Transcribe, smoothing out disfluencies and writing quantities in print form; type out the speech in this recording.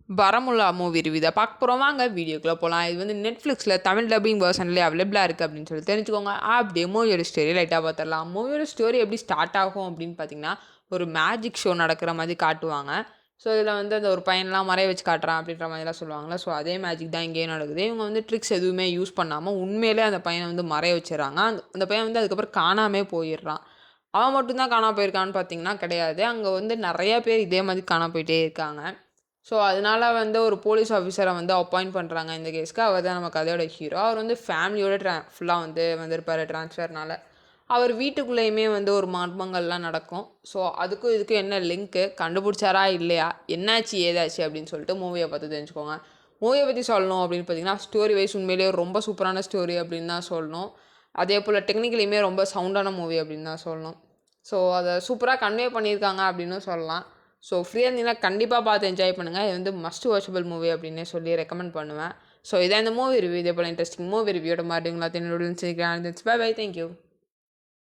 பரமுல்லா movie review தான் பார்க்க போகிறோம். வாங்க வீடியோக்குள்ளே போகலாம். இது வந்து நெட்ஃப்ளிக்ஸில் தமிழ் டப்பிங் வெர்ஷன்லேயே அவைலபிளாக இருக்குது அப்படின்னு சொல்லி தெரிஞ்சுக்கோங்க. அப்படியே மூவியோட ஸ்டோரி லைட்டாக பார்த்துடலாம். மூவியோட ஸ்டோரி எப்படி ஸ்டார்ட் ஆகும் அப்படின்னு பார்த்தீங்கன்னா, ஒரு மேஜிக் ஷோ நடக்கிற மாதிரி காட்டுவாங்க. ஸோ இதில் வந்து அந்த ஒரு பையன்லாம் மறைய வச்சு காட்டுறான் அப்படின்ற மாதிரிலாம் சொல்லுவாங்களே. ஸோ அதே மேஜிக் தான் இங்கேயும் நடக்குது. இவங்க வந்து ட்ரிக்ஸ் எதுவுமே யூஸ் பண்ணாமல் உண்மையிலே அந்த பையனை வந்து மறைய வச்சிடறாங்க. அந்த பையன் வந்து அதுக்கப்புறம் காணாமே போயிடுறான். அவன் மட்டும்தான் காணாம போயிருக்கான்னு பார்த்தீங்கன்னா கிடையாது. அங்கே வந்து நிறைய பேர் இதே மாதிரி காணாம போயிட்டே இருக்காங்க. ஸோ அதனால வந்து ஒரு போலீஸ் ஆஃபீஸரை வந்து அப்பாயிண்ட் பண்ணுறாங்க இந்த கேஸ்க்கு. அவர் தான் நம்ம கதையோட ஹீரோ. அவர் வந்து ஃபேமிலியோட ஃபுல்லாக வந்து வந்திருப்பார் ட்ரான்ஸ்ஃபர்னால. அவர் வீட்டுக்குள்ளேயுமே வந்து ஒரு மர்மங்கள்லாம் நடக்கும். ஸோ அதுக்கும் இதுக்கும் என்ன லிங்க்கு கண்டுபிடிச்சாரா இல்லையா, என்னாச்சு ஏதாச்சு அப்படின்னு சொல்லிட்டு மூவியை பார்த்து தெரிஞ்சுக்கோங்க. மூவியை பற்றி சொல்லணும் அப்படின்னு பார்த்தீங்கன்னா, ஸ்டோரி வைஸ் உண்மையிலேயே ரொம்ப சூப்பரான ஸ்டோரி அப்படின்னு தான் சொல்லணும். அதே போல் டெக்னிக்கலியுமே ரொம்ப சவுண்டான மூவி அப்படின்னு தான் சொல்லணும். ஸோ அதை சூப்பராக கன்வே பண்ணியிருக்காங்க அப்படின்னு சொல்லலாம். ஸோ ஃப்ரீயாக இருந்தீங்கன்னா கண்டிப்பாக பார்த்து என்ஜாய் பண்ணுங்கள். இது வந்து மஸ்ட் வாட்சபிள் மூவி அப்படின்னே சொல்லி ரெக்கமெண்ட் பண்ணுவேன். ஸோ இதான் இந்த மூவி ரிவ்யூ. இதே போல் இன்ட்ரெஸ்டிங் மூவி ரிவ்யூட மாதிரி உங்களை என்னோட பை பை. தேங்க்யூ.